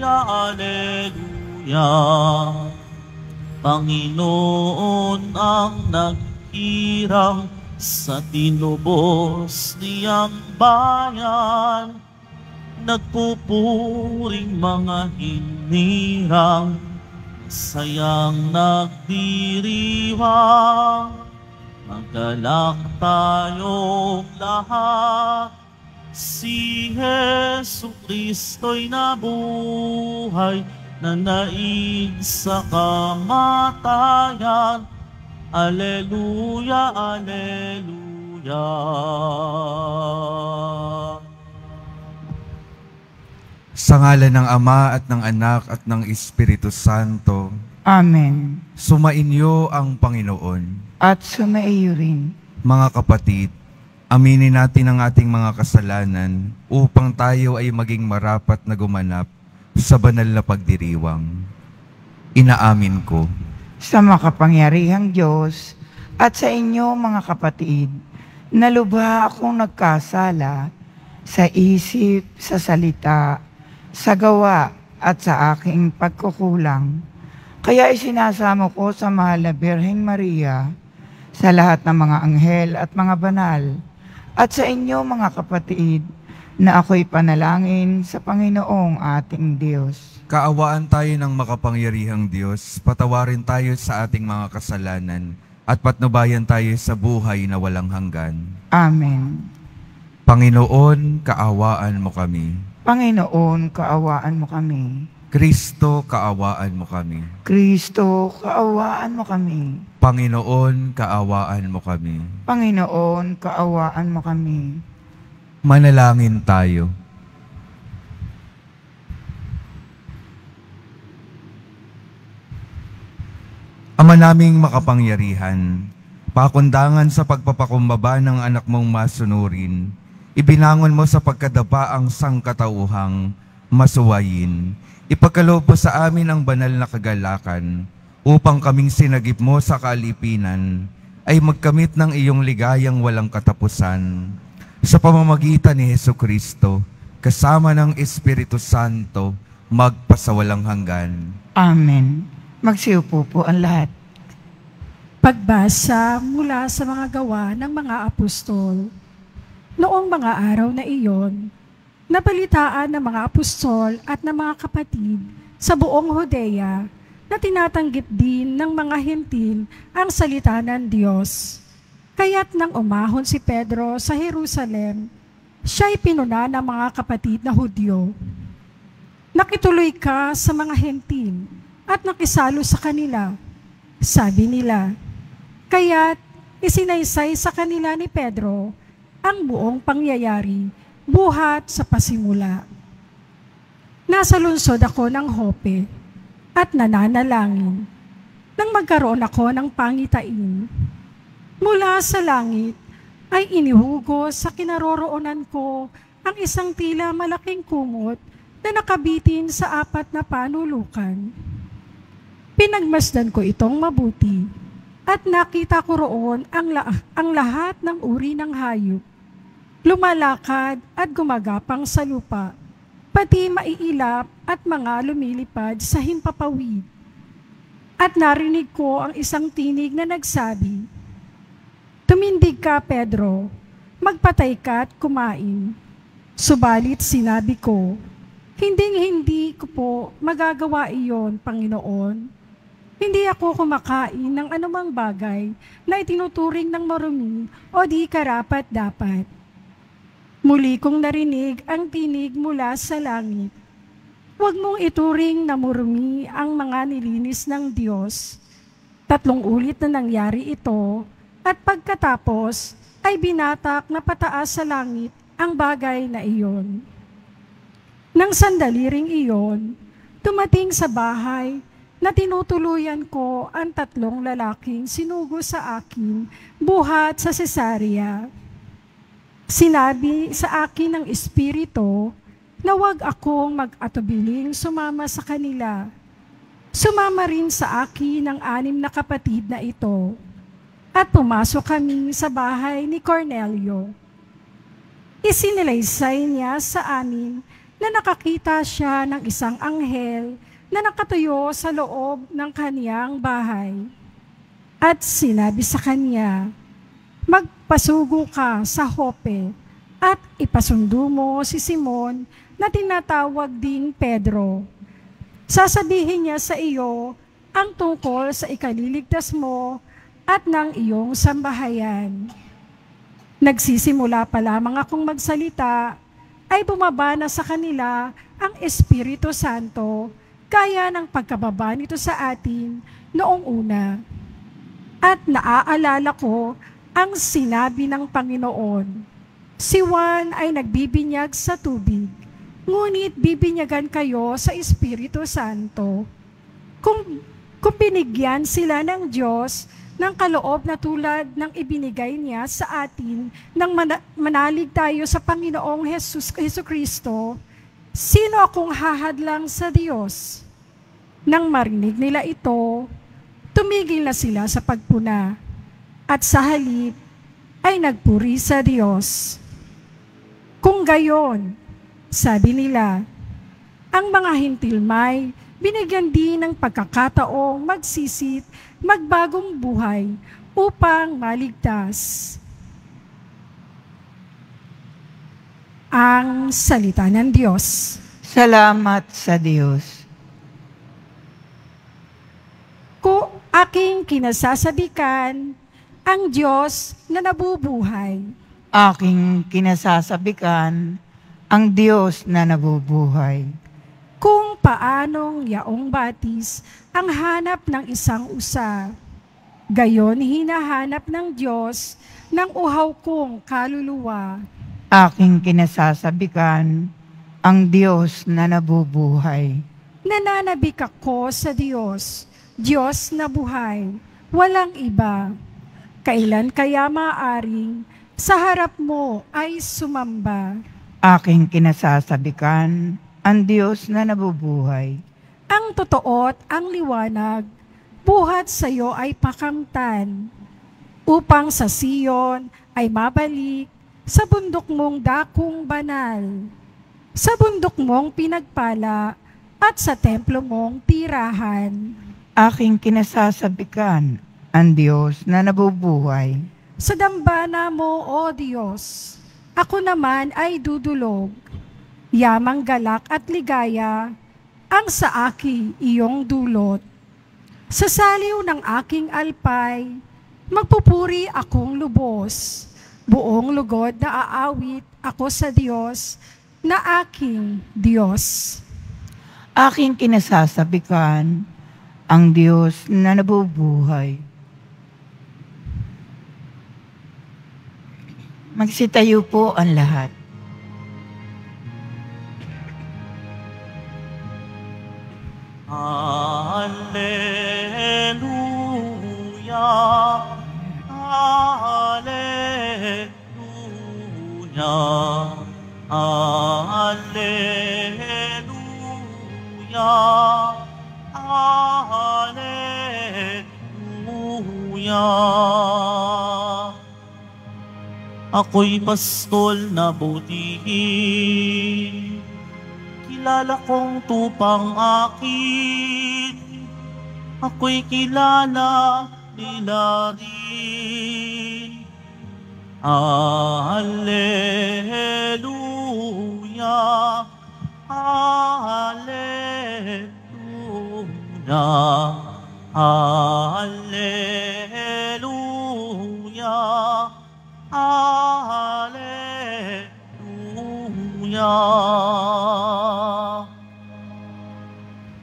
Alleluia. Panginoon ang naghirang sa tinubos niyang bayan, nagpupuring mga hinirang, sayang nagdiriwang. Magalak tayong lahat, si Jesucristo'y nabuhay, nanaig sa kamatayan. Alleluia, Alleluia. Sa ngalan ng Ama at ng Anak at ng Espiritu Santo. Amen. Sumainyo ang Panginoon. At sumaiyo rin. Mga kapatid, aminin natin ang ating mga kasalanan upang tayo ay maging marapat na gumanap sa banal na pagdiriwang. Inaamin ko Sa makapangyarihang Diyos at sa inyo mga kapatid, na lubha akong nagkasala sa isip, sa salita, sa gawa at sa aking pagkukulang. Kaya isinasamo ko sa mahal na Birheng Maria, sa lahat ng mga anghel at mga banal, at sa inyo mga kapatid, na ako'y panalangin sa Panginoong ating Diyos. kaawaan tayo ng makapangyarihang Diyos, patawarin tayo sa ating mga kasalanan, at patnubayan tayo sa buhay na walang hanggan. Amen. Panginoon, kaawaan mo kami. Panginoon, kaawaan mo kami. Kristo, kaawaan mo kami. Kristo, kaawaan mo kami. Panginoon, kaawaan mo kami. Panginoon, kaawaan mo kami. Manalangin tayo. Ama naming makapangyarihan, pakundangan sa pagpapakumbaba ng anak mong masunurin, ibinangon mo sa pagkadapa ang sangkatauhang masuwayin. Ipagkaloob mo sa amin ang banal na kagalakan upang kaming sinagip mo sa kaalipinan ay magkamit ng iyong ligayang walang katapusan. Sa pamamagitan ni Jesucristo, kasama ng Espiritu Santo, magpasawalang hanggan. Amen. Magsiupo po ang lahat. Pagbasa mula sa mga gawa ng mga apostol. Noong mga araw na iyon, nabalitaan ng mga apostol at ng mga kapatid sa buong Judea na tinatanggip din ng mga Hentil ang salita ng Diyos. Kaya't nang umahon si Pedro sa Jerusalem, siya'y pinuna ng mga kapatid na Hudyo. Nakituloy ka sa mga Hentil at nakisalo sa kanila, sabi nila. Kaya't isinaysay sa kanila ni Pedro ang buong pangyayari, buhat sa pasimula. Nasa lungsod ako ng Joppe at nananalangin nang magkaroon ako ng pangitain. Mula sa langit ay inihugos sa kinaroroonan ko ang isang tila malaking kumot na nakabitin sa 4 na panulukan. Pinagmasdan ko itong mabuti at nakita ko roon ang lahat ng uri ng hayop, lumalakad at gumagapang sa lupa, pati maiilap at mga lumilipad sa himpapawid. At narinig ko ang isang tinig na nagsabi, "Tumindig ka, Pedro, magpatay ka at kumain." Subalit sinabi ko, Hindi ko po magagawa iyon, Panginoon. Hindi ako kumakain ng anumang bagay na itinuturing ng marumi o di karapat-dapat. Muli kong narinig ang tinig mula sa langit. Huwag mong ituring na marumi ang mga nilinis ng Diyos. 3 ulit na nangyari ito at pagkatapos ay binatak na pataas sa langit ang bagay na iyon. Nang sandali ring iyon, dumating sa bahay na tinutuluyan ko ang 3 lalaking sinugo sa akin buhat sa Cesarea. Sinabi sa akin ng Espiritu na huwag akong mag-atubiling sumama sa kanila. Sumama rin sa akin ang 6 na kapatid na ito. At pumasok kami sa bahay ni Cornelio. Isinilaysay niya sa amin na nakakita siya ng isang anghel na nakatuyo sa loob ng kaniyang bahay. At sinabi sa kanya, "Magpasugo ka sa Jope at ipasundo mo si Simon na tinatawag ding Pedro. Sasabihin niya sa iyo ang tungkol sa ikaliligtas mo at ng iyong sambahayan." Nagsisimula pa lamang akong magsalita, ay bumaba na sa kanila ang Espiritu Santo, gaya ng pagkababa nito sa atin noong una. At naaalala ko ang sinabi ng Panginoon, "Si Juan ay nagbibinyag sa tubig, ngunit bibinyagan kayo sa Espiritu Santo." Kung binigyan sila ng Diyos ng kaloob na tulad ng ibinigay niya sa atin nang manalig tayo sa Panginoong Hesus Kristo, sino akong hahadlang sa Diyos? Nang marinig nila ito, tumigil na sila sa pagpuna at sa halip ay nagpuri sa Diyos. Kung gayon, sabi nila, ang mga hintilmay binigyan din ng pagkakataong magsisit, magbagong buhay upang maligtas. Ang salita ng Diyos. Salamat sa Diyos. Kung aking kinasasabikan, ang Diyos na nabubuhay. Aking kinasasabikan, ang Diyos na nabubuhay. Kung paanong yaong batis ang hanap ng isang usa, gayon hinahanap ng Diyos ng uhaw kong kaluluwa. Aking kinasasabikan, ang Diyos na nabubuhay. Nananabik ako sa Diyos, Diyos na buhay, walang iba. Kailan kaya maaaring sa harap mo ay sumamba? Aking kinasasabikan, ang Diyos na nabubuhay. Ang totoo't ang liwanag, buhat sa iyo ay pakamtan, upang sa Siyon ay mabalik sa bundok mong dakong banal, sa bundok mong pinagpala at sa templo mong tirahan. Aking kinasasabikan, ang Diyos na nabubuhay. Sa dambana mo, O Diyos, ako naman ay dudulog. Yamang galak at ligaya ang sa aking iyong dulot. Sa saliw ng aking alpay, magpupuri akong lubos. Buong lugod na aawit ako sa Diyos na aking Diyos. Aking kinasasabikan, ang Diyos na nabubuhay. Magsitayo po ang lahat. Hallelujah, Hallelujah, Hallelujah, Hallelujah. Ako'y pastol na butihin, kilala kong tupang akin, ako'y kilala nila rin. Hallelujah, Hallelujah, Hallelujah, Hallelujah.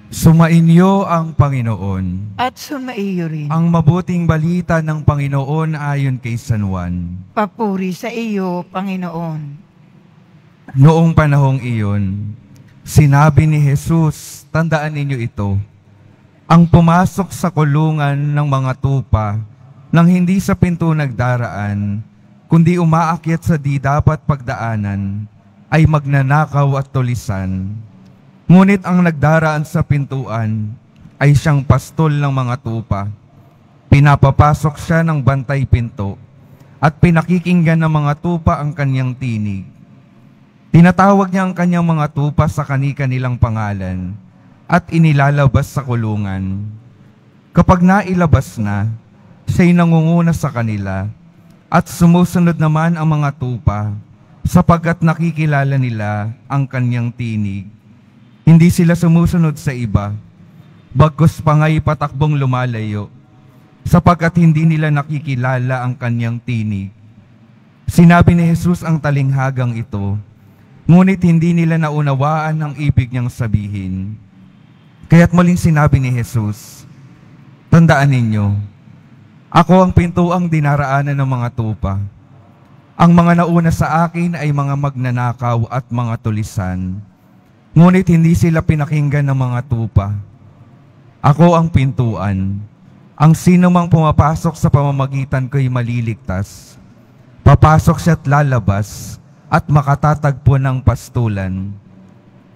Sumainyo ang Panginoon. At sumaiyo rin. Ang mabuting balita ng Panginoon ayon kay San Juan. Papuri sa iyo, Panginoon. Noong panahong iyon, sinabi ni Jesus, tandaan ninyo ito, ang pumasok sa kulungan ng mga tupa nang hindi sa pinto nagdaraan, kundi umaakyat sa di dapat pagdaanan, ay magnanakaw at tulisan. Ngunit ang nagdaraan sa pintuan ay siyang pastol ng mga tupa. Pinapapasok siya ng bantay pinto at pinakikinggan ng mga tupa ang kanyang tinig. Tinatawag niya ang kanyang mga tupa sa kani-kanilang pangalan at inilalabas sa kulungan. Kapag nailabas na, siya'y nangunguna sa kanila at sumusunod naman ang mga tupa sapagkat nakikilala nila ang kanyang tinig. Hindi sila sumusunod sa iba, bagkus pangay patakbong lumalayo sapagkat hindi nila nakikilala ang kanyang tinig. Sinabi ni Jesus ang talinghagang ito, ngunit hindi nila naunawaan ang ibig niyang sabihin. Kaya't muling sinabi ni Jesus, tandaan ninyo, ako ang pintuang dinaraanan ng mga tupa. Ang mga nauna sa akin ay mga magnanakaw at mga tulisan, ngunit hindi sila pinakinggan ng mga tupa. Ako ang pintuan. Ang sino mang pumapasok sa pamamagitan ko'y maliligtas. Papasok siya't lalabas at makatatagpo ng pastulan.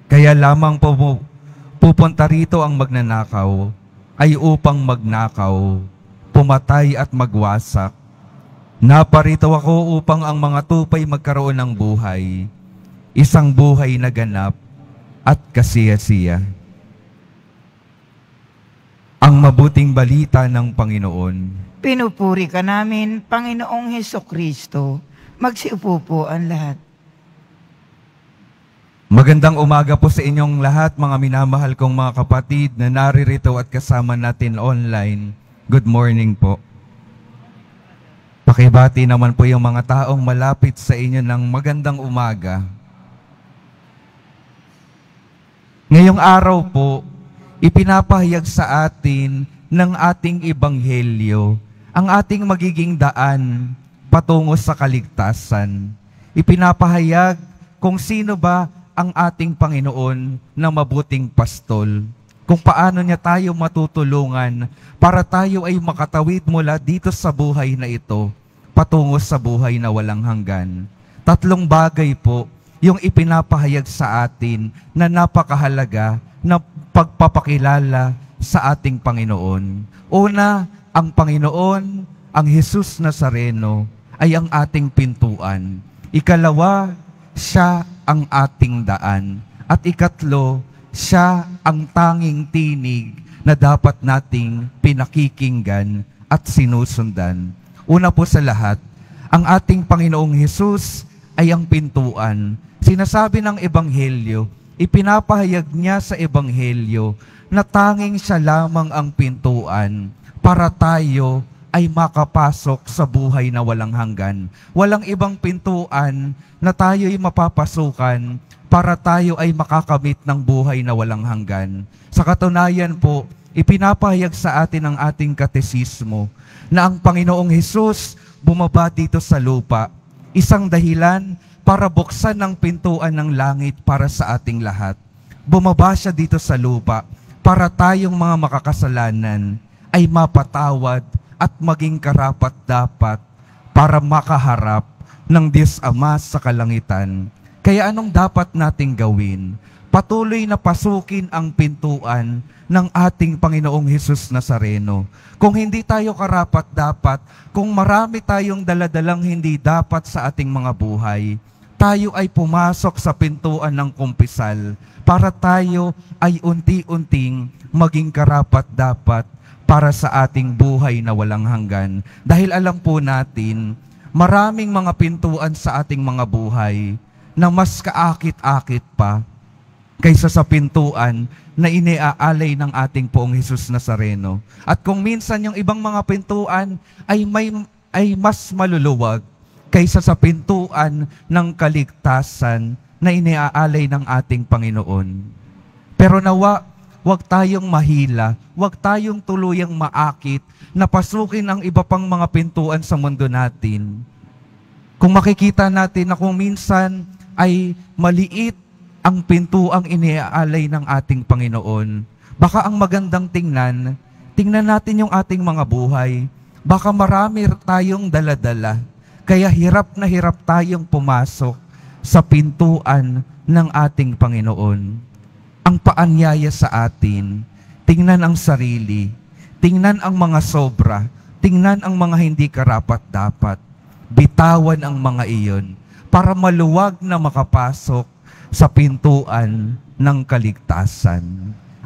Kaya lamang pupunta rito ang magnanakaw ay upang magnakaw, pumatay at magwasak. Naparito ako upang ang mga tupay magkaroon ng buhay, isang buhay na ganap at kasiya-siya. Ang mabuting balita ng Panginoon. Pinupuri ka namin, Panginoong Hesukristo. Magsiupo po ang lahat. Magandang umaga po sa inyong lahat, mga minamahal kong mga kapatid na naririto at kasama natin online. Good morning po. Pakibati naman po yung mga taong malapit sa inyo ng magandang umaga. Ngayong araw po, ipinapahayag sa atin ng ating ebanghelyo ang ating magiging daan patungo sa kaligtasan. Ipinapahayag kung sino ba ang ating Panginoon na mabuting pastol. Kung paano niya tayo matutulungan para tayo ay makatawid mula dito sa buhay na ito patungo sa buhay na walang hanggan. Tatlong bagay po yung ipinapahayag sa atin na napakahalaga na pagpapakilala sa ating Panginoon. Una, ang Panginoon, ang Jesus Nazareno, ay ang ating pintuan. Ikalawa, siya ang ating daan. At ikatlo, siya ang tanging tinig na dapat nating pinakikinggan at sinusundan. Una po sa lahat, ang ating Panginoong Jesus ay ang pintuan. Sinasabi ng Ebanghelyo, ipinapahayag niya sa Ebanghelyo na tanging siya lamang ang pintuan para tayo ay makapasok sa buhay na walang hanggan. Walang ibang pintuan na tayo ay mapapasukan para tayo ay makakamit ng buhay na walang hanggan. Sa katunayan po, ipinapahayag sa atin ang ating katesismo na ang Panginoong Hesus bumaba dito sa lupa. Isang dahilan para buksan ang pintuan ng langit para sa ating lahat. Bumaba siya dito sa lupa para tayong mga makakasalanan ay mapatawad at maging karapat-dapat para makaharap ng Diyos Ama sa kalangitan. Kaya anong dapat nating gawin? Patuloy na pasukin ang pintuan ng ating Panginoong Hesus Nazareno. Kung hindi tayo karapat-dapat, kung marami tayong daladalang hindi dapat sa ating mga buhay, tayo ay pumasok sa pintuan ng kumpisal para tayo ay unti-unting maging karapat-dapat para sa ating buhay na walang hanggan. Dahil alam po natin, maraming mga pintuan sa ating mga buhay na mas kaakit-akit pa kaysa sa pintuan na iniaalay ng ating Poong Hesus Nazareno. At kung minsan yung ibang mga pintuan ay mas maluluwag kaysa sa pintuan ng kaligtasan na iniaalay ng ating Panginoon. Pero nawa, huwag tayong mahila, huwag tayong tuluyang maakit na pasukin ang iba pang mga pintuan sa mundo natin. Kung makikita natin na kung minsan ay maliit ang pintuang iniaalay ng ating Panginoon, baka ang magandang tingnan natin yung ating mga buhay. Baka marami tayong daladala, kaya hirap na hirap tayong pumasok sa pintuan ng ating Panginoon. Ang paanyaya sa atin, tingnan ang sarili, tingnan ang mga sobra, tingnan ang mga hindi karapat-dapat, bitawan ang mga iyon, para maluwag na makapasok sa pintuan ng kaligtasan.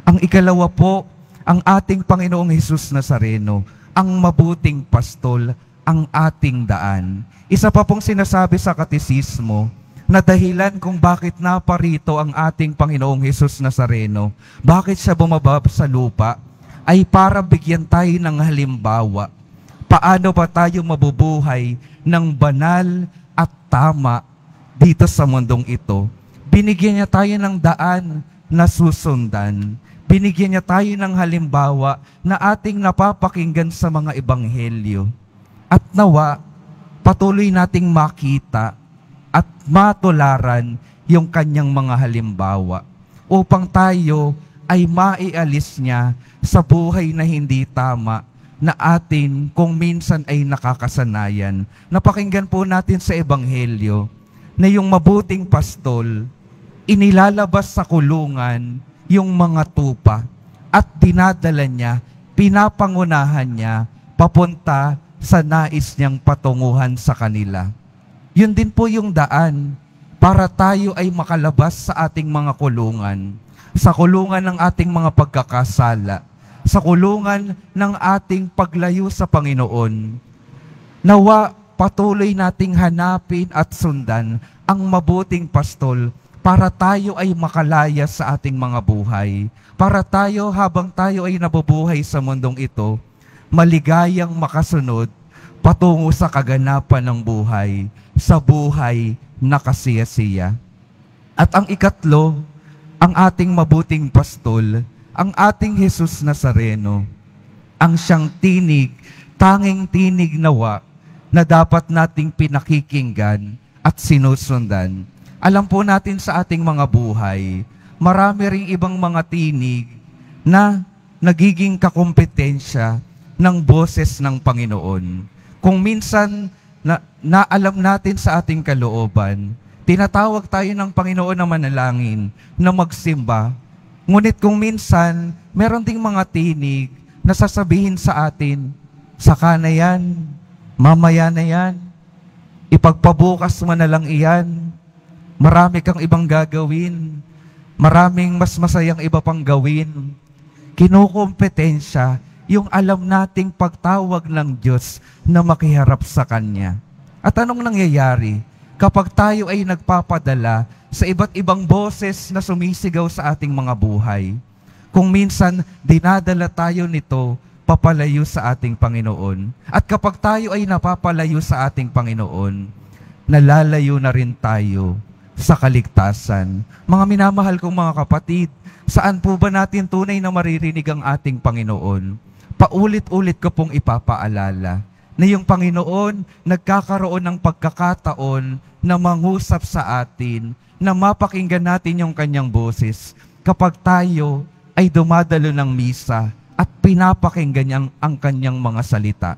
Ang ikalawa po, ang ating Panginoong Hesus Nazareno, ang mabuting pastol, ang ating daan. Isa pa pong sinasabi sa katekismo na dahilan kung bakit naparito ang ating Panginoong Hesus Nazareno, bakit siya bumaba sa lupa, ay para bigyan tayo ng halimbawa. Paano ba tayo mabubuhay ng banal at tama dito sa mundong ito? Binigyan niya tayo ng daan na susundan. Binigyan niya tayo ng halimbawa na ating napapakinggan sa mga ebanghelyo. At nawa, patuloy nating makita at matularan yung kanyang mga halimbawa upang tayo ay maialis niya sa buhay na hindi tama na atin kung minsan ay nakakasanayan. Napakinggan po natin sa ebanghelyo na yung mabuting pastol, inilalabas sa kulungan yung mga tupa at dinadala niya, pinapangunahan niya papunta sa nais niyang patunguhan sa kanila. Yun din po yung daan para tayo ay makalabas sa ating mga kulungan, sa kulungan ng ating mga pagkakasala, sa kulungan ng ating paglayo sa Panginoon. Nawa patuloy nating hanapin at sundan ang mabuting pastol para tayo ay makalaya sa ating mga buhay, para tayo habang tayo ay nabubuhay sa mundong ito, maligayang makasunod patungo sa kaganapan ng buhay, sa buhay na kasiyasiya. At ang ikatlo, ang ating mabuting pastol, ang ating Hesus Nazareno, ang siyang tinig, tanging tinig nawa na dapat nating pinakikinggan at sinusundan. Alam po natin sa ating mga buhay, marami ring ibang mga tinig na nagiging kakompetensya ng boses ng Panginoon. Kung minsan na alam natin sa ating kalooban, tinatawag tayo ng Panginoon na manalangin, na magsimba. Ngunit kung minsan, meron ding mga tinig na sasabihin sa atin, saka na yan, mamaya na yan, ipagpabukas mo na lang iyan, marami kang ibang gagawin, maraming mas masayang iba pang gawin. Kinukompetensya yung alam nating pagtawag ng Diyos na makiharap sa Kanya. At anong nangyayari kapag tayo ay nagpapadala sa iba't ibang boses na sumisigaw sa ating mga buhay? Kung minsan dinadala tayo nito papalayo sa ating Panginoon. At kapag tayo ay napapalayo sa ating Panginoon, nalalayo na rin tayo sa kaligtasan. Mga minamahal kong mga kapatid, saan po ba natin tunay na maririnig ang ating Panginoon? Paulit-ulit ko pong ipapaalala na yung Panginoon nagkakaroon ng pagkakataon na mangusap sa atin, na mapakinggan natin yung kanyang boses kapag tayo ay dumadalo ng misa at pinapakinggan ang kanyang mga salita.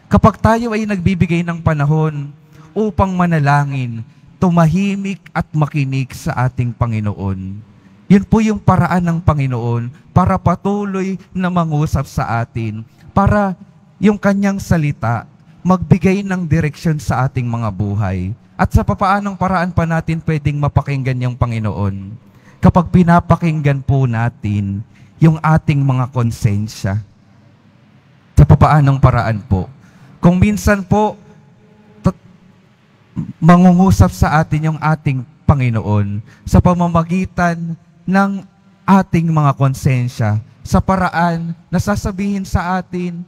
Kapag tayo ay nagbibigay ng panahon upang manalangin, tumahimik at makinig sa ating Panginoon. Yun po yung paraan ng Panginoon para patuloy na mangusap sa atin, para yung kanyang salita magbigay ng direksyon sa ating mga buhay. At sa papaanong paraan pa natin pwedeng mapakinggan yung Panginoon? Kapag pinapakinggan po natin yung ating mga konsensya. Sa papaanong paraan po? Kung minsan po, mangungusap sa atin yung ating Panginoon sa pamamagitan ng ating mga konsensya, sa paraan na sasabihin sa atin,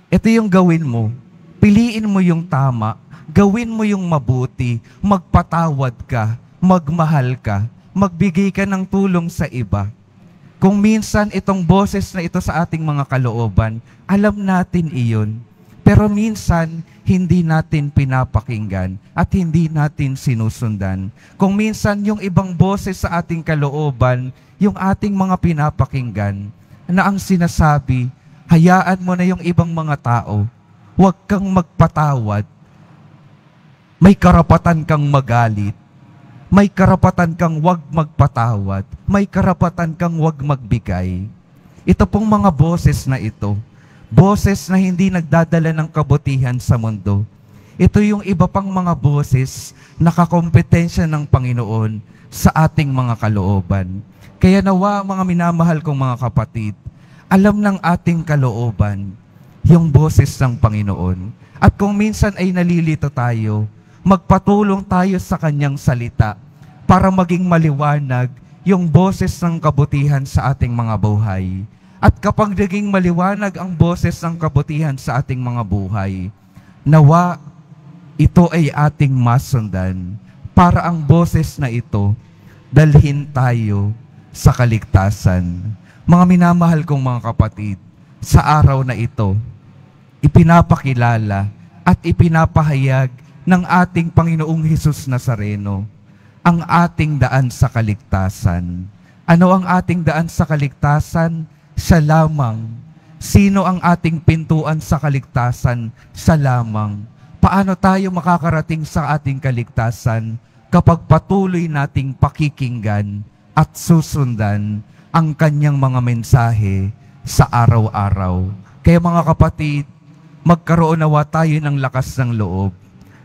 ito yung gawin mo, piliin mo yung tama, gawin mo yung mabuti, magpatawad ka, magmahal ka, magbigay ka ng tulong sa iba. Kung minsan itong boses na ito sa ating mga kalooban, alam natin iyon. Pero minsan, hindi natin pinapakinggan at hindi natin sinusundan. Kung minsan yung ibang boses sa ating kalooban, yung ating mga pinapakinggan, na ang sinasabi, hayaan mo na yung ibang mga tao, huwag kang magpatawad, may karapatan kang magalit, may karapatan kang huwag magpatawad, may karapatan kang huwag magbigay. Ito pong mga boses na ito, boses na hindi nagdadala ng kabutihan sa mundo. Ito yung iba pang mga boses na kakompetensya ng Panginoon sa ating mga kalooban. Kaya nawa, mga minamahal kong mga kapatid, alam ng ating kalooban yung boses ng Panginoon. At kung minsan ay nalilito tayo, magpatulong tayo sa Kanyang salita para maging maliwanag yung boses ng kabutihan sa ating mga buhay. At kapag naging maliwanag ang boses ng kabutihan sa ating mga buhay, nawa ito ay ating masundan para ang boses na ito dalhin tayo sa kaligtasan. Mga minamahal kong mga kapatid, sa araw na ito, ipinapakilala at ipinapahayag ng ating Panginoong Hesus Nazareno ang ating daan sa kaligtasan. Ano ang ating daan sa kaligtasan? Siya lamang. Sino ang ating pintuan sa kaligtasan? Siya lamang. Paano tayo makakarating sa ating kaligtasan kapag patuloy nating pakikinggan at susundan ang kanyang mga mensahe sa araw-araw? Kaya mga kapatid, magkaroon nawa tayo ng lakas ng loob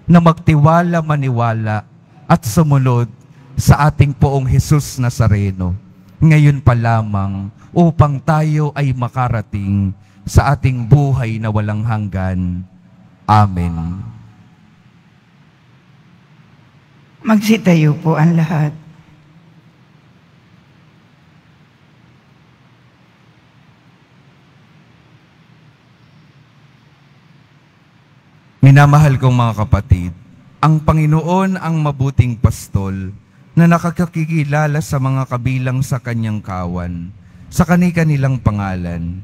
na magtiwala, maniwala at sumunod sa ating Poong Hesus Nazareno ngayon pa lamang upang tayo ay makarating sa ating buhay na walang hanggan. Amen. Magsitayo po ang lahat. Minamahal kong mga kapatid, ang Panginoon ang mabuting pastol na nakakakilala sa mga kabilang sa kanyang kawan, sa kani-kanilang pangalan.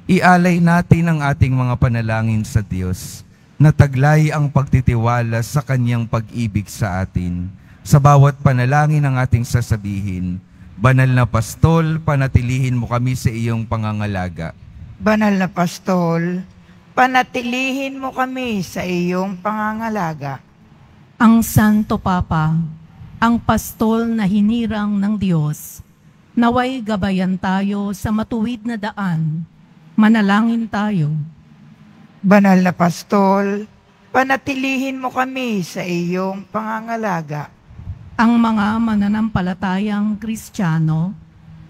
Ialay natin ang ating mga panalangin sa Diyos na taglay ang pagtitiwala sa kanyang pag-ibig sa atin. Sa bawat panalangin ang ating sasabihin, Banal na Pastol, panatilihin mo kami sa iyong pangangalaga. Banal na Pastol, panatilihin mo kami sa iyong pangangalaga. Ang Santo Papa, ang pastol na hinirang ng Diyos, naway gabayan tayo sa matuwid na daan. Manalangin tayo. Banal na Pastol, panatilihin mo kami sa iyong pangangalaga. Ang mga mananampalatayang Kristiyano,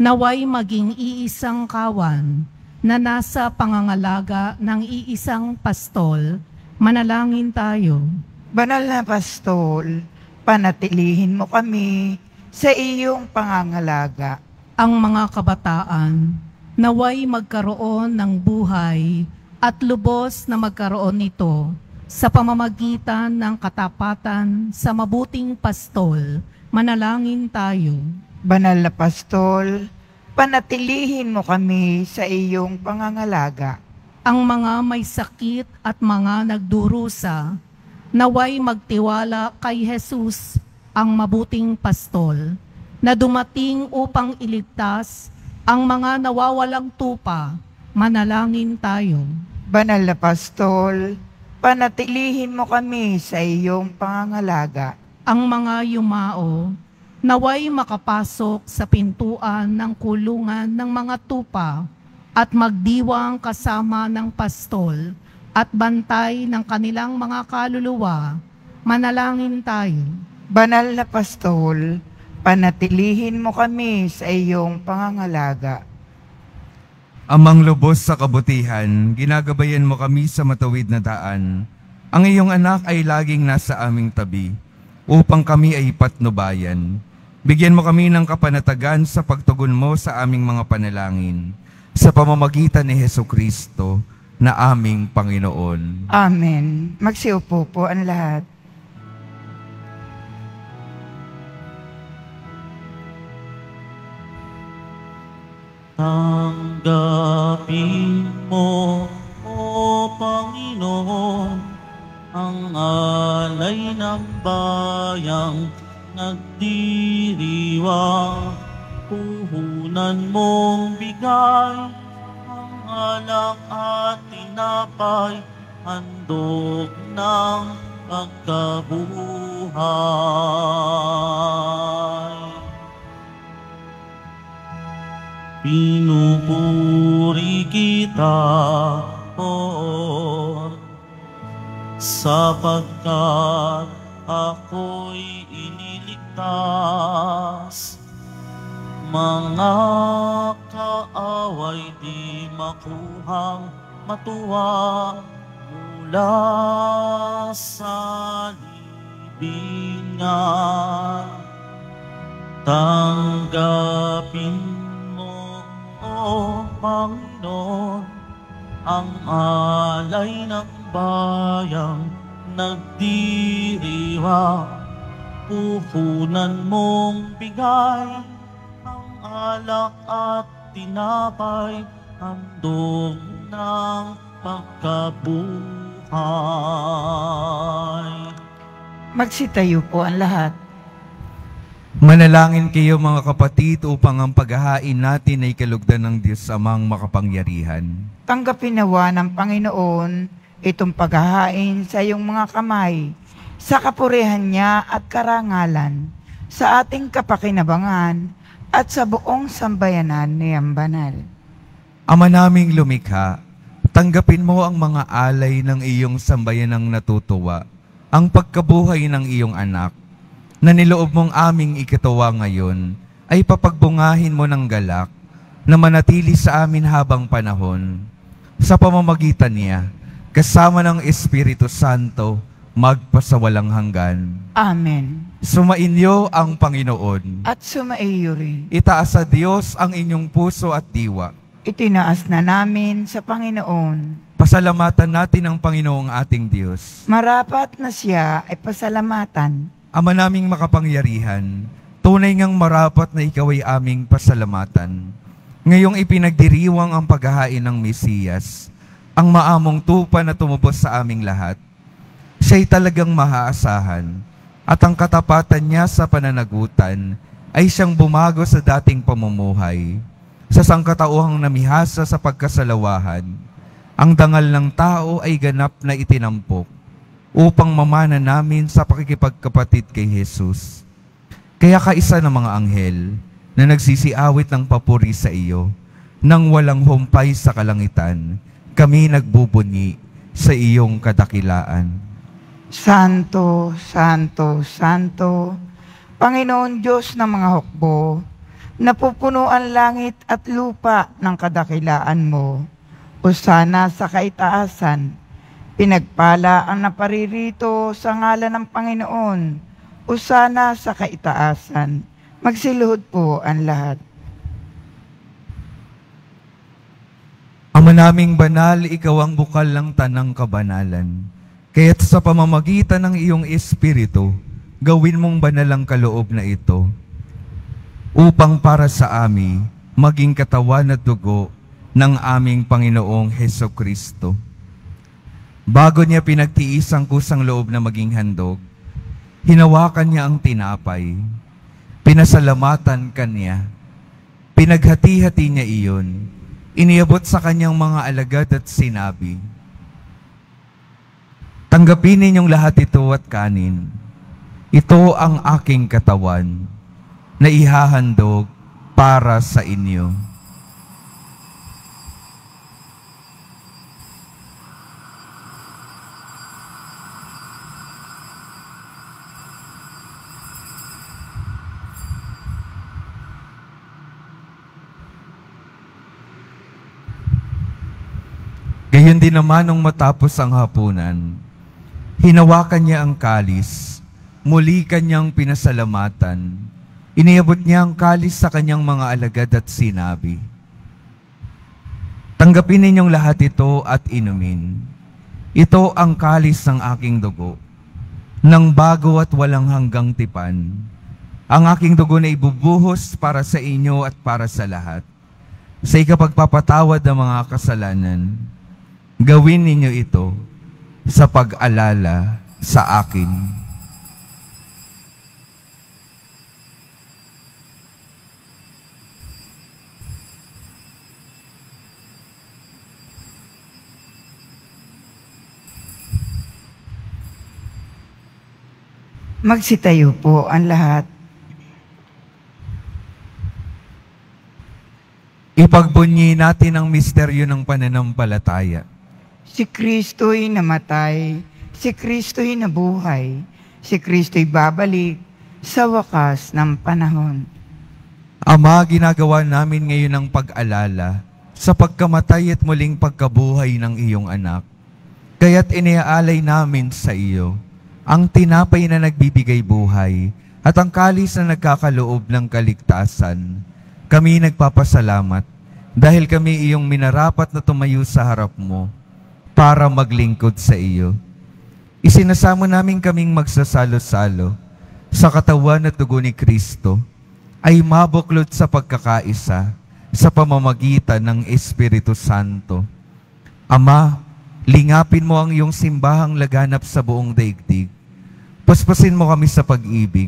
naway maging iisang kawan na nasa pangangalaga ng iisang pastol. Manalangin tayo. Banal na Pastol, panatilihin mo kami sa iyong pangangalaga. Ang mga kabataan, naway magkaroon ng buhay at lubos na magkaroon nito sa pamamagitan ng katapatan sa mabuting pastol. Manalangin tayo. Banal na Pastol, panatilihin mo kami sa iyong pangangalaga. Ang mga may sakit at mga nagdurusa, naway magtiwala kay Jesus, ang mabuting pastol, na dumating upang iligtas ang mga nawawalang tupa. Manalangin tayo. Banal na Pastol, panatilihin mo kami sa iyong pangangalaga. Ang mga yumao, naway makapasok sa pintuan ng kulungan ng mga tupa at magdiwang kasama ng pastol at bantay ng kanilang mga kaluluwa. Manalangin tayo. Banal na Pastol, panatilihin mo kami sa iyong pangangalaga. Amang lubos sa kabutihan, ginagabayan mo kami sa matawid na daan. Ang iyong anak ay laging nasa aming tabi, upang kami ay patnubayan. Bigyan mo kami ng kapanatagan sa pagtugon mo sa aming mga panalangin, sa pamamagitan ni Hesukristo na aming Panginoon. Amen. Magsiupo po ang lahat. Tanggapin mo, O Panginoon, ang alay ng bayang nagdiriwang. Puhunan mong bigay ang alak at tinapay, handog ng pagkabuhay. Pinupuri kita, O sapagkat ako'y iniligtas. Mga kaaway di makuhang matuwa mula sa libingan. Tanggapin mo, O Panginoon, ang alay ng bayang nagdiriwa. Puhunan mong bigay ang alak at tinapay, handog ng pagkabuhay. Magsitayo po ang lahat. Manalangin kayo mga kapatid upang ang paghahain natin ay kalugdan ng Diyos Amang makapangyarihan. Tanggapin nawa ng Panginoon itong paghahain sa iyong mga kamay, sa kapurihan niya at karangalan, sa ating kapakinabangan at sa buong sambayanan niyang banal. Ama naming lumikha, tanggapin mo ang mga alay ng iyong sambayanang natutuwa, ang pagkabuhay ng iyong anak, na niloob mong aming ikatawa ngayon, ay papagbungahin mo ng galak na manatili sa amin habang panahon. Sa pamamagitan niya, kasama ng Espiritu Santo, magpasawalang hanggan. Amen. Sumainyo ang Panginoon. At sumaiyo rin. Itaas sa Diyos ang inyong puso at diwa. Itinaas na namin sa Panginoon. Pasalamatan natin ang Panginoong ating Diyos. Marapat na siya ay pasalamatan. Ama naming makapangyarihan, tunay ngang marapat na ikaw ay aming pasalamatan. Ngayong ipinagdiriwang ang paghahain ng Mesiyas, ang maamong tupa na tumubos sa aming lahat. Siya'y talagang maaasahan, at ang katapatan niya sa pananagutan ay siyang bumago sa dating pamumuhay. Sa sangkatauhang namihasa sa pagkasalawahan, ang dangal ng tao ay ganap na itinampok upang mamana namin sa pakikipagkapatid kay Jesus. Kaya kaisa ng mga anghel na nagsisiawit ng papuri sa iyo, nang walang humpay sa kalangitan, kami nagbubunyi sa iyong kadakilaan. Santo, Santo, Santo, Panginoon Diyos ng mga hukbo, napupuno ang langit at lupa ng kadakilaan mo. Hosana sa kaitaasan. Pinagpala ang naparirito sa ngalan ng Panginoon. Hosana sa kaitaasan. Magsiluhod po ang lahat. Ama naming banal, ikaw ang bukal ng tanang kabanalan. Kaya't sa pamamagitan ng iyong Espiritu, gawin mong banal ang kaloob na ito, upang para sa amin maging katawan at dugo ng aming Panginoong Hesukristo. Bago niya pinagtiis ang kusang loob na maging handog, hinawakan niya ang tinapay, pinasalamatan kanya, pinaghati-hati niya iyon, iniabot sa kanyang mga alagad at sinabi, "Tanggapin ninyong lahat ito at kanin. Ito ang aking katawan na ihahandog para sa inyo." Gayon din naman nung matapos ang hapunan, hinawakan niya ang kalis, muli kanyang pinasalamatan, iniabot niya ang kalis sa kanyang mga alagad at sinabi, "Tanggapin ninyong lahat ito at inumin. Ito ang kalis ng aking dugo, ng bago at walang hanggang tipan. Ang aking dugo na ibubuhos para sa inyo at para sa lahat, sa ikapagpapatawad ng mga kasalanan. Gawin ninyo ito sa pag-alala sa akin." Magsitayo po ang lahat. Ipagbunyi natin ang misteryo ng pananampalataya. Si Kristo'y namatay, Si Kristo'y nabuhay. Si Kristo'y babalik sa wakas ng panahon. Ama, ginagawa namin ngayon ang pag-alala sa pagkamatay at muling pagkabuhay ng iyong anak. Kaya't iniaalay namin sa iyo ang tinapay na nagbibigay buhay at ang kalis na nagkakaloob ng kaligtasan. Kami nagpapasalamat dahil kami iyong minarapat na tumayo sa harap mo para maglingkod sa iyo. Isinasamo namin kaming magsasalo-salo sa katawan at dugo ni Kristo ay mabuklod sa pagkakaisa sa pamamagitan ng Espiritu Santo. Ama, lingapin mo ang iyong simbahang laganap sa buong daigdig. Paspasin mo kami sa pag-ibig.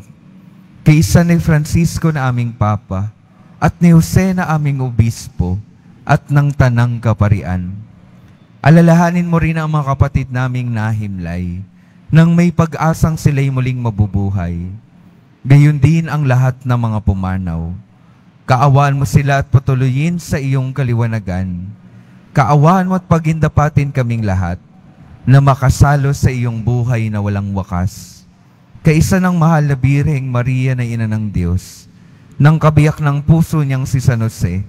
Kay San Francisco na aming Papa, at ni Jose na aming Obispo, at ng Tanang Kaparian. Alalahanin mo rin ang mga kapatid naming nahimlay, nang may pag-asang sila'y muling mabubuhay. Gayon din ang lahat ng mga pumanaw. Kaawaan mo sila at patuloyin sa iyong kaliwanagan. Kaawaan mo at pagindapatin kaming lahat, na makasalo sa iyong buhay na walang wakas. Kaisa ng mahal na Birheng Maria na Ina ng Diyos, ng kabiyak ng puso niyang si San Jose,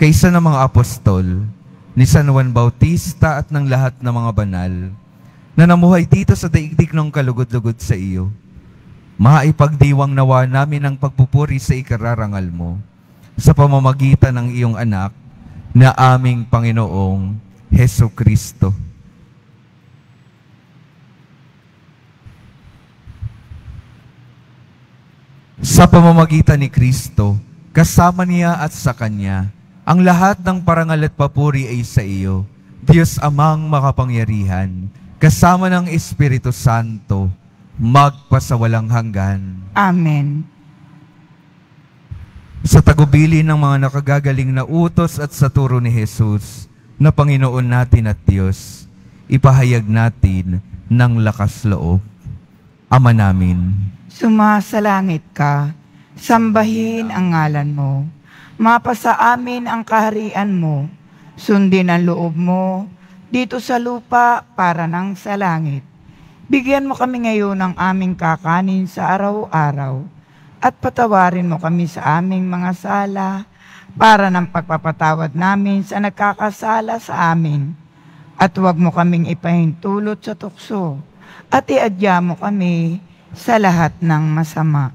kaisa ng mga apostol, ni San Juan Bautista at ng lahat ng mga banal, na namuhay dito sa daigdig ng kalugod-lugod sa iyo, maipagdiwang nawa namin ang pagpupuri sa ikararangal mo, sa pamamagitan ng iyong anak, na aming Panginoong Heso Kristo. Sa pamamagitan ni Kristo, kasama niya at sa Kanya, ang lahat ng parangal at papuri ay sa iyo, Diyos Amang makapangyarihan, kasama ng Espiritu Santo, magpasawalang hanggan. Amen. Sa tagubilin ng mga nakagagaling na utos at sa turo ni Jesus, na Panginoon natin at Diyos, ipahayag natin ng lakas loob. Ama namin, Sumasalangit ka, sambahin ang ngalan mo. Mapasa amin ang kaharian mo. Sundin ang loob mo dito sa lupa para nang sa langit. Bigyan mo kami ngayon ng aming kakanin sa araw-araw at patawarin mo kami sa aming mga sala para ng pagpapatawad namin sa nagkakasala sa amin. At huwag mo kaming ipahintulot sa tukso at iadya mo kami sa lahat ng masama.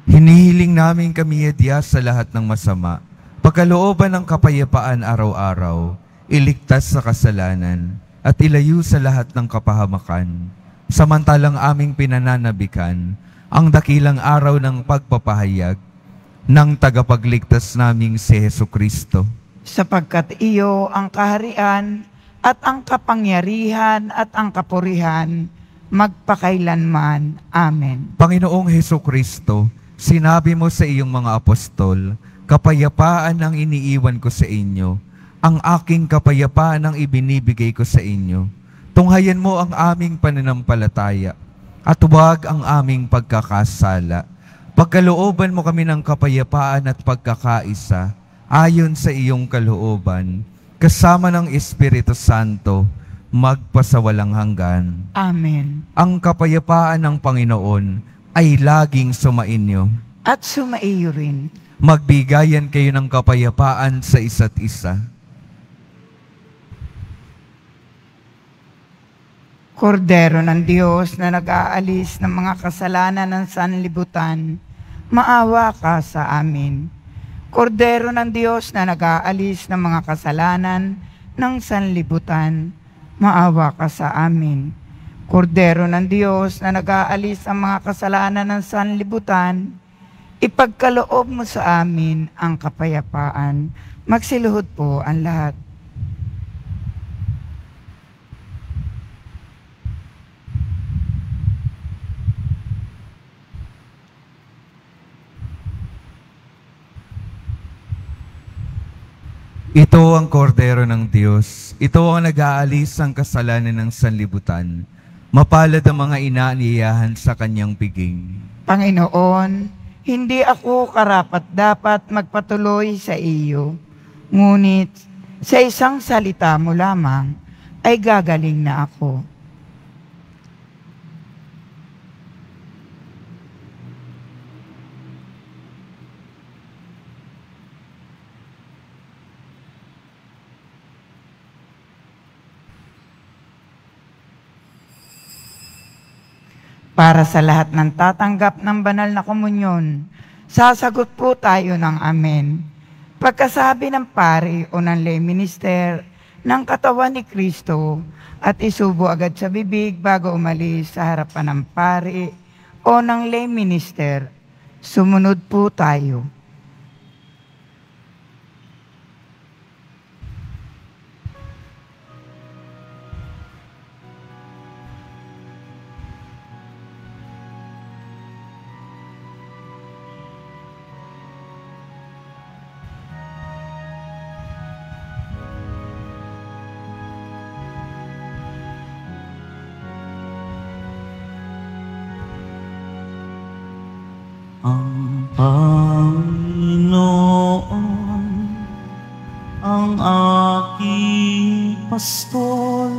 hinihiling namin kami adya sa lahat ng masama, pagkalooban ng kapayapaan araw-araw, iligtas sa kasalanan, at ilayo sa lahat ng kapahamakan, samantalang aming pinananabikan ang dakilang araw ng pagpapahayag ng tagapagligtas naming si Heso Kristo. Sapagkat iyo ang kaharian at ang kapangyarihan at ang kapurihan magpakailanman. Amen. Panginoong Heso Kristo, sinabi mo sa iyong mga apostol, kapayapaan ang iniiwan ko sa inyo, ang aking kapayapaan ang ibinibigay ko sa inyo. Tunghayan mo ang aming pananampalataya at huwag ang aming pagkakasala. Pagkalooban mo kami ng kapayapaan at pagkakaisa ayon sa iyong kalooban, kasama ng Espiritu Santo, magpasawalang hanggan. Amen. Ang kapayapaan ng Panginoon ay laging sumainyo. At sumaiyo rin. Magbigayan kayo ng kapayapaan sa isa't isa. Kordero ng Diyos na nag-aalis ng mga kasalanan ng sanlibutan, maawa ka sa amin. Kordero ng Diyos na nag-aalis ng mga kasalanan ng sanlibutan, maawa ka sa amin. Kordero ng Diyos na nag-aalis ng mga kasalanan ng sanlibutan, ipagkaloob mo sa amin ang kapayapaan. Magsiluhod po ang lahat. Ito ang kordero ng Diyos. Ito ang nag-aalis ng kasalanan ng sanlibutan. Mapalad ang mga inaaniyahan sa kanyang piging. Panginoon, hindi ako karapat-dapat magpatuloy sa iyo. Ngunit sa isang salita mo lamang ay gagaling na ako. Para sa lahat ng tatanggap ng banal na komunyon, sasagot po tayo ng amen. Pagkasabi ng pari o ng lay minister ng katawan ni Kristo at isubo agad sa bibig bago umalis sa harapan ng pari o ng lay minister, sumunod po tayo. Ang Panginoon, ang aking pastol,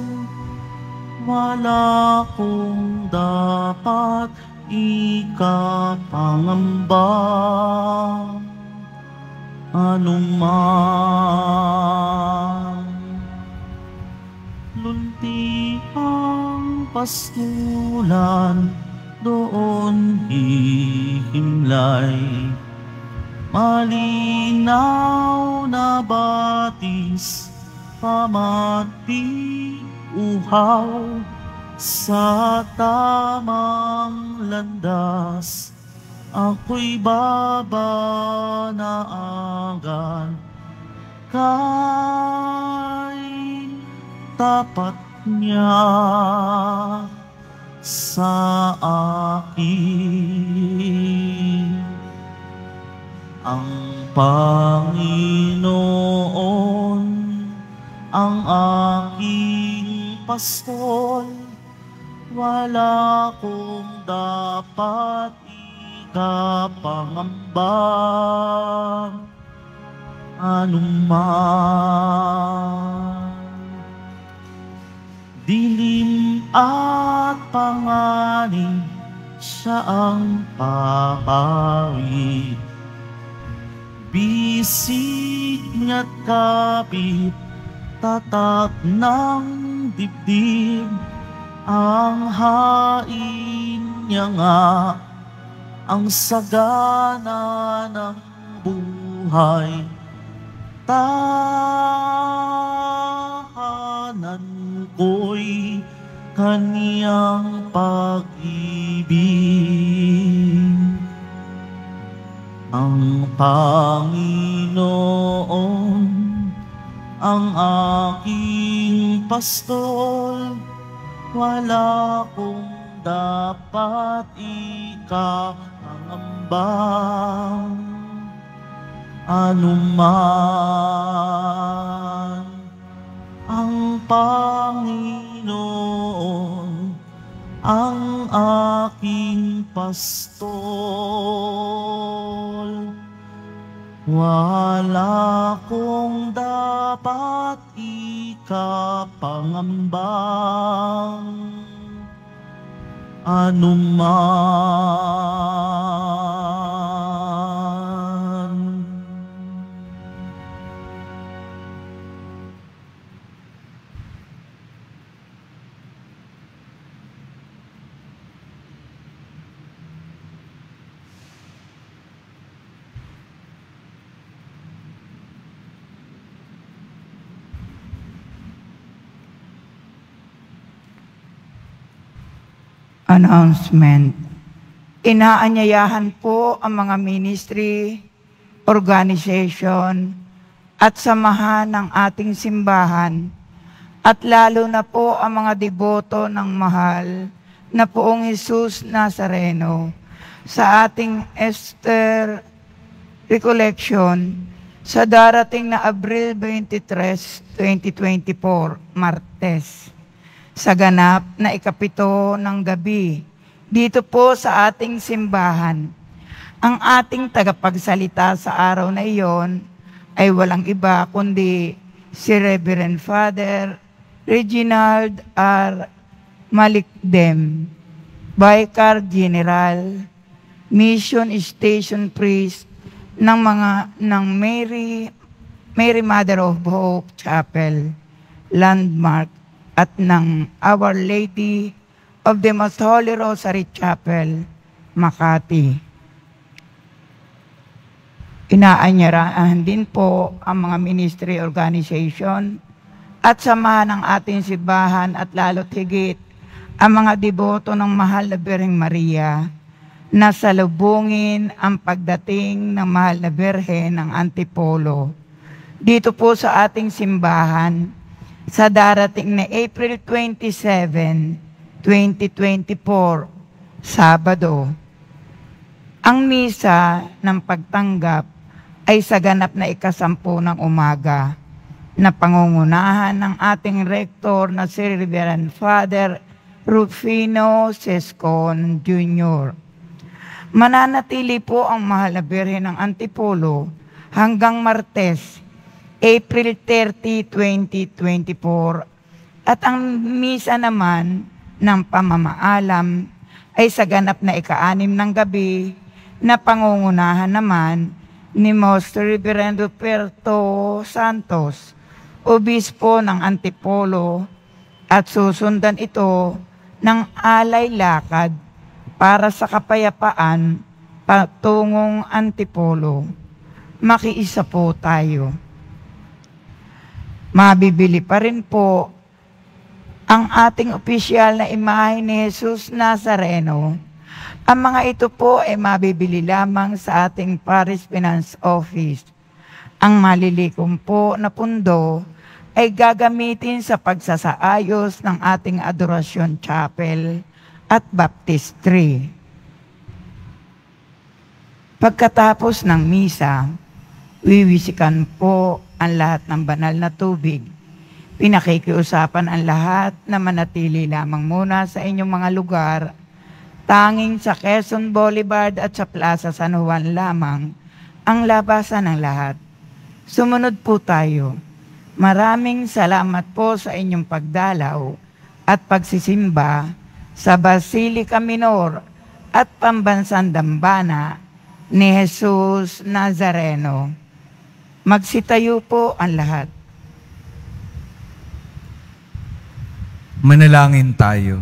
wala kong dapat ikapangamba. Anuman lunti ang pastulan, doon hihimlay. Malinaw na batis, pamati uhaw, sa tamang landas, ako'y babanaagan. Kay tapat niya sa akin. Ang Panginoon, ang aking pastol, wala kong dapat ikapangamba. Anuman dilim at panganib, siya ang papawi. Bisig nga't kapit, tatak ng dibdib, ang hain niya nga, ang sagana ng buhay. Tahanan ko'y kaniyang pag-ibig. Ang Panginoon, ang aking pastol, wala kong dapat ikapangamba. Anuman ang Panginoon, ang aking pastol, wala kong dapat ikapangamba. Anuman. Announcement. Inaanyayahan po ang mga ministry, organization, at samahan ng ating simbahan, at lalo na po ang mga deboto ng mahal na Poong Jesus Nazareno sa ating Easter Recollection sa darating na Abril 23, 2024, Martes, sa ganap na ikapito ng gabi, dito po sa ating simbahan. Ang ating tagapagsalita sa araw na iyon ay walang iba kundi si Reverend Father Reginald R. Malikdem, Vicar General, Mission Station Priest ng Mary Mother of Hope Chapel, Landmark, at ng Our Lady of the Most Holy Rosary Chapel, Makati. Inaanyarahan din po ang mga ministry organization at samahan ng ating simbahan at lalo't higit ang mga deboto ng Mahal na Birheng Maria na salubungin ang pagdating ng Mahal na Birhen ng Antipolo dito po sa ating simbahan sa darating na April 27, 2024, Sabado. Ang misa ng pagtanggap ay sa ganap na 10:00 ng umaga na pangungunahan ng ating rektor na si Reverend Father Rufino Sescon Jr. Mananatili po ang Mahal na Birhen ng Antipolo hanggang Martes, April 30, 2024 at ang misa naman ng pamamaalam ay sa ganap na 6 ng gabi na pangungunahan naman ni Most Reverend Ruperto Santos, Obispo ng Antipolo, at susundan ito ng alay lakad para sa kapayapaan patungong Antipolo. Makiisa po tayo. Mabibili pa rin po ang ating opisyal na imahe ni Jesus Nazareno. Ang mga ito po ay mabibili lamang sa ating Parish Finance Office. Ang malilikom po na pundo ay gagamitin sa pagsasaayos ng ating Adorasyon Chapel at Baptistry. Pagkatapos ng misa, wiwisikan po ang lahat ng banal na tubig. Pinakikiusapan ang lahat na manatili lamang muna sa inyong mga lugar. Tanging sa Quezon Boulevard at sa Plaza San Juan lamang ang labasan ng lahat. Sumunod po tayo. Maraming salamat po sa inyong pagdalaw at pagsisimba sa Basilica Minor at Pambansang Dambana ni Jesus Nazareno. Magsitayo po ang lahat. Manalangin tayo.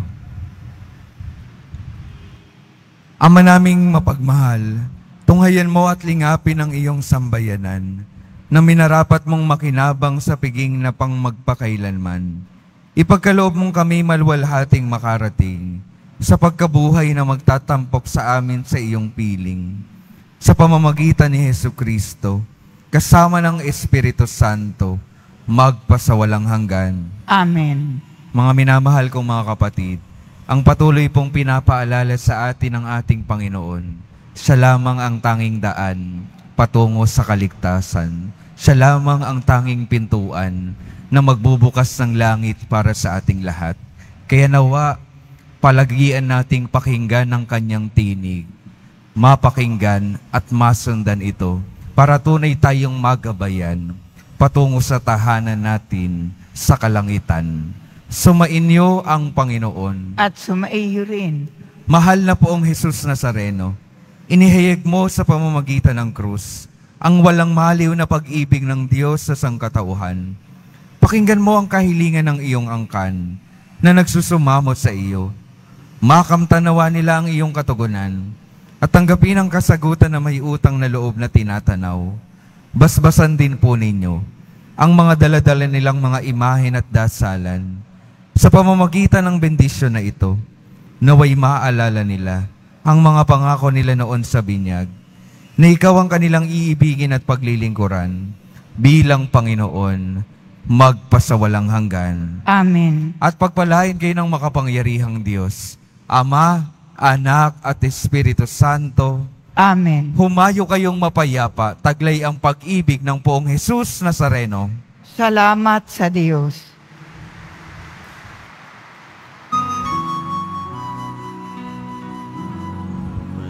Ama naming mapagmahal, tunghayan mo at lingapin ang iyong sambayanan na minarapat mong makinabang sa piging na pang magpakailanman. Ipagkaloob mong kami malwalhating makarating sa pagkabuhay na magtatampok sa amin sa iyong piling. Sa pamamagitan ni Jesucristo, kasama ng Espiritu Santo, magpasawalang hanggan. Amen. Mga minamahal kong mga kapatid, ang patuloy pong pinapaalala sa atin ng ating Panginoon, siya lamang ang tanging daan patungo sa kaligtasan. Siya lamang ang tanging pintuan na magbubukas ng langit para sa ating lahat. Kaya nawa, palagian nating pakinggan ng kanyang tinig, mapakinggan at masundan ito para tunay tayong magabayan patungo sa tahanan natin sa kalangitan. Sumainyo ang Panginoon. At sumaiyo rin. Mahal na poong Jesus Nazareno, inihayag mo sa pamamagitan ng krus ang walang maliw na pag-ibig ng Diyos sa sangkatauhan. Pakinggan mo ang kahilingan ng iyong angkan na nagsusumamot sa iyo. Makamtanawa nila ang iyong katugunan at tanggapin ang kasagutan na may utang na loob na tinatanaw. Basbasan din po ninyo ang mga daladala nilang mga imahen at dasalan. Sa pamamagitan ng bendisyon na ito, naway maalala nila ang mga pangako nila noon sa binyag, na ikaw ang kanilang iibigin at paglilingkuran bilang Panginoon, magpasawalang hanggan. Amen. At pagpalain kayo ng makapangyarihang Diyos, Ama, Anak at Espiritu Santo. Amen. Humayo kayong mapayapa, taglay ang pag-ibig ng poong Jesus Nazareno. Salamat sa Diyos.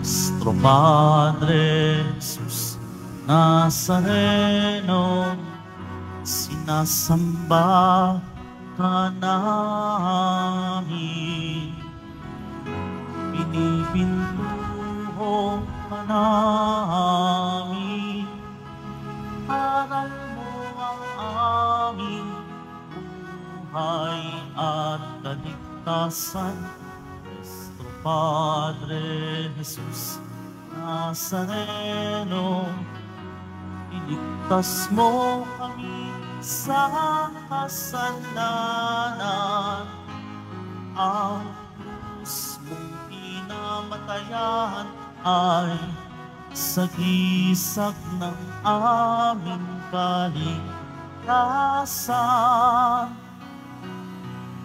Nuestro Padre Jesus Nazareno, sinasamba ka namin, pinipintuho ka namin, aral mo ang aming buhay at kaligtasan, Padre Jesus Nazareno, iligtas mo kami sa kasalanan. Ang krus mong pinamatayan ay sagisag ng aming kaligtasan.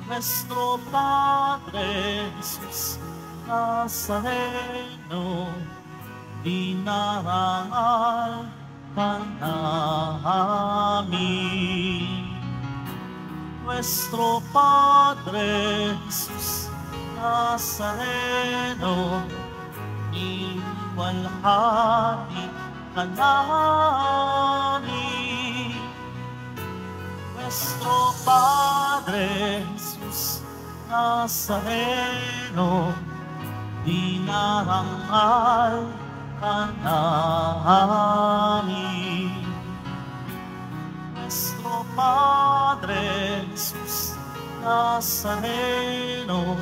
Nuestro Padre Jesus Nazareno, dinarangal ka namin. Nuestro Padre Jesus Nazareno, iwalhati ka namin. Nuestro Padre Jesus Nazareno, dinarangal ka namin. Nuestro Padre Jesus Nazareno,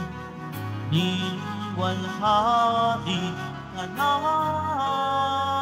iwalhati ka namin.